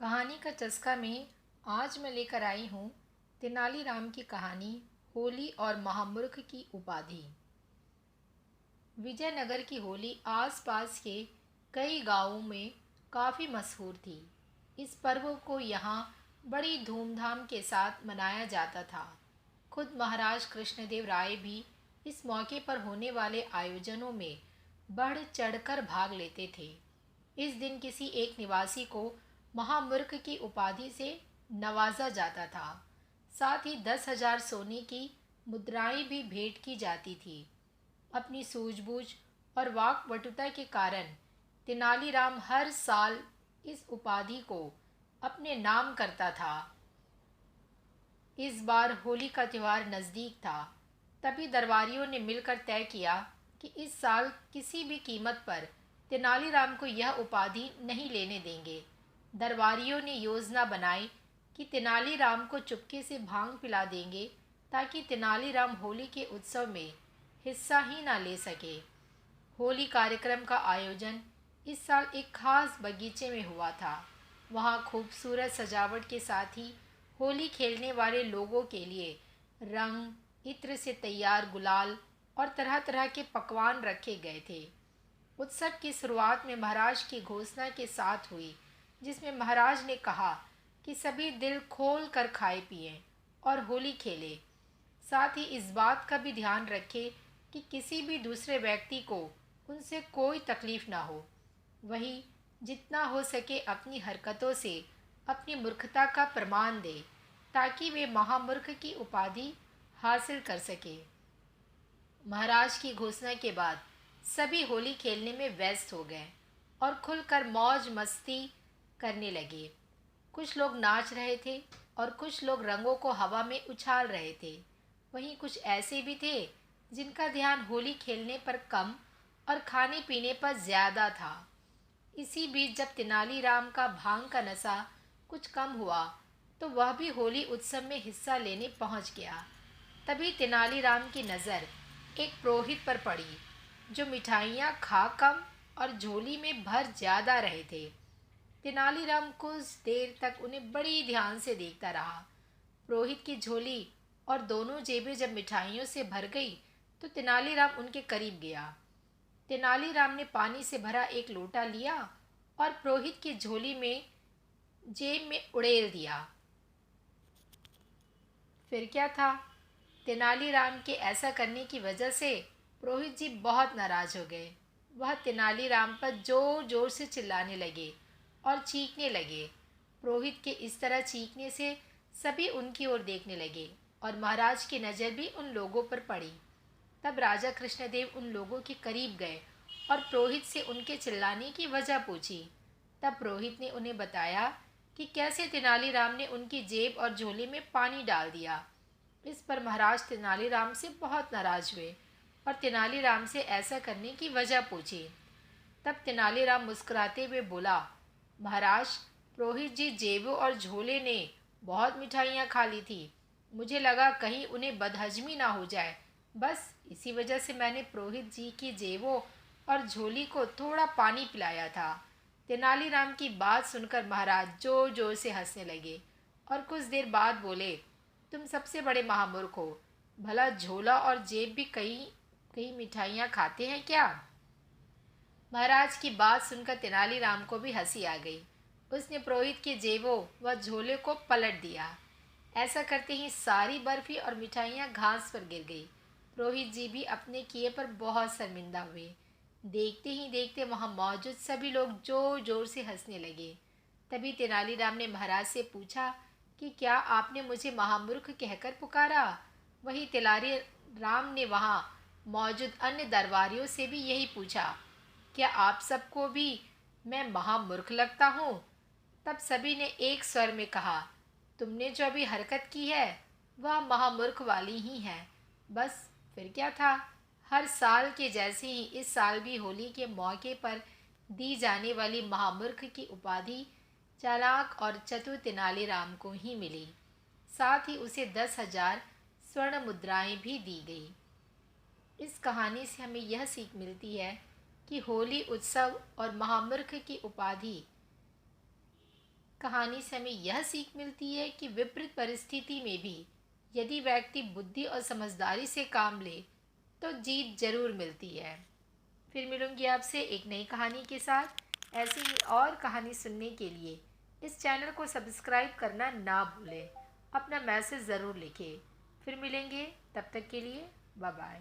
कहानी का चस्का में आज मैं लेकर आई हूँ तेनालीराम की कहानी होली और महामूर्ख की उपाधि। विजयनगर की होली आसपास के कई गांवों में काफ़ी मशहूर थी। इस पर्व को यहाँ बड़ी धूमधाम के साथ मनाया जाता था। खुद महाराज कृष्णदेव राय भी इस मौके पर होने वाले आयोजनों में बढ़ चढ़कर भाग लेते थे। इस दिन किसी एक निवासी को महामूर्ख की उपाधि से नवाजा जाता था। साथ ही 10,000 सोने की मुद्राएं भी भेंट की जाती थी। अपनी सूझबूझ और वाकपटुता के कारण तेनालीराम हर साल इस उपाधि को अपने नाम करता था। इस बार होली का त्यौहार नज़दीक था। तभी दरबारियों ने मिलकर तय किया कि इस साल किसी भी कीमत पर तेनालीराम को यह उपाधि नहीं लेने देंगे। दरबारियों ने योजना बनाई कि तेनालीराम को चुपके से भांग पिला देंगे ताकि तेनालीराम होली के उत्सव में हिस्सा ही ना ले सके। होली कार्यक्रम का आयोजन इस साल एक खास बगीचे में हुआ था। वहाँ खूबसूरत सजावट के साथ ही होली खेलने वाले लोगों के लिए रंग, इत्र से तैयार गुलाल और तरह तरह के पकवान रखे गए थे। उत्सव की शुरुआत में महाराज की घोषणा के साथ हुई, जिसमें महाराज ने कहा कि सभी दिल खोल कर खाए पिए और होली खेले। साथ ही इस बात का भी ध्यान रखें कि किसी भी दूसरे व्यक्ति को उनसे कोई तकलीफ ना हो। वही जितना हो सके अपनी हरकतों से अपनी मूर्खता का प्रमाण दे ताकि वे महामूर्ख की उपाधि हासिल कर सके। महाराज की घोषणा के बाद सभी होली खेलने में व्यस्त हो गए और खुलकर मौज मस्ती करने लगे। कुछ लोग नाच रहे थे और कुछ लोग रंगों को हवा में उछाल रहे थे। वहीं कुछ ऐसे भी थे जिनका ध्यान होली खेलने पर कम और खाने पीने पर ज़्यादा था। इसी बीच जब तेनालीराम का भांग का नशा कुछ कम हुआ तो वह भी होली उत्सव में हिस्सा लेने पहुंच गया। तभी तेनालीराम की नज़र एक पुरोहित पर पड़ी जो मिठाइयाँ खा कम और झोली में भर ज़्यादा रहे थे। तेनालीराम कुछ देर तक उन्हें बड़ी ध्यान से देखता रहा। पुरोहित की झोली और दोनों जेबें जब मिठाइयों से भर गई तो तेनालीराम उनके करीब गया। तेनालीराम ने पानी से भरा एक लोटा लिया और पुरोहित की झोली में जेब में उड़ेल दिया। फिर क्या था, तेनालीराम के ऐसा करने की वजह से पुरोहित जी बहुत नाराज हो गए। वह तेनालीराम पर जोर जोर से चिल्लाने लगे और चीखने लगे। पुरोहित के इस तरह चीखने से सभी उनकी ओर देखने लगे और महाराज की नज़र भी उन लोगों पर पड़ी। तब राजा कृष्णदेव उन लोगों के करीब गए और पुरोहित से उनके चिल्लाने की वजह पूछी। तब पुरोहित ने उन्हें बताया कि कैसे तेनालीराम ने उनकी जेब और झोली में पानी डाल दिया। इस पर महाराज तेनालीराम से बहुत नाराज हुए और तेनालीराम से ऐसा करने की वजह पूछी। तब तेनालीराम मुस्कुराते हुए बोला, महाराज, पुरोहित जी जेबों और झोले ने बहुत मिठाइयाँ खा ली थी। मुझे लगा कहीं उन्हें बदहजमी ना हो जाए, बस इसी वजह से मैंने पुरोहित जी की जेबों और झोली को थोड़ा पानी पिलाया था। तेनालीराम की बात सुनकर महाराज जोर जोर से हंसने लगे और कुछ देर बाद बोले, तुम सबसे बड़े महामूर्ख हो। भला झोला और जेब भी कई कई मिठाइयाँ खाते हैं क्या? महाराज की बात सुनकर तेनालीराम को भी हंसी आ गई। उसने पुरोहित की जेबों व झोले को पलट दिया। ऐसा करते ही सारी बर्फी और मिठाइयाँ घास पर गिर गई। पुरोहित जी भी अपने किए पर बहुत शर्मिंदा हुए। देखते ही देखते वहाँ मौजूद सभी लोग जोर जोर से हंसने लगे। तभी तेनालीराम ने महाराज से पूछा कि क्या आपने मुझे महामूर्ख कहकर पुकारा? वही तेनालीराम ने वहाँ मौजूद अन्य दरबारियों से भी यही पूछा, क्या आप सबको भी मैं महामूर्ख लगता हूँ? तब सभी ने एक स्वर में कहा, तुमने जो अभी हरकत की है वह महामूर्ख वाली ही है। बस फिर क्या था, हर साल के जैसे ही इस साल भी होली के मौके पर दी जाने वाली महामूर्ख की उपाधि चालाक और चतुर तेनालीराम को ही मिली। साथ ही उसे 10,000 स्वर्ण मुद्राएं भी दी गई। इस कहानी से हमें यह सीख मिलती है कि होली उत्सव और महामूर्ख की उपाधि कहानी से हमें यह सीख मिलती है कि विपरीत परिस्थिति में भी यदि व्यक्ति बुद्धि और समझदारी से काम ले तो जीत जरूर मिलती है। फिर मिलूंगी आपसे एक नई कहानी के साथ। ऐसी ही और कहानी सुनने के लिए इस चैनल को सब्सक्राइब करना ना भूलें। अपना मैसेज ज़रूर लिखें। फिर मिलेंगे, तब तक के लिए बाय बाय।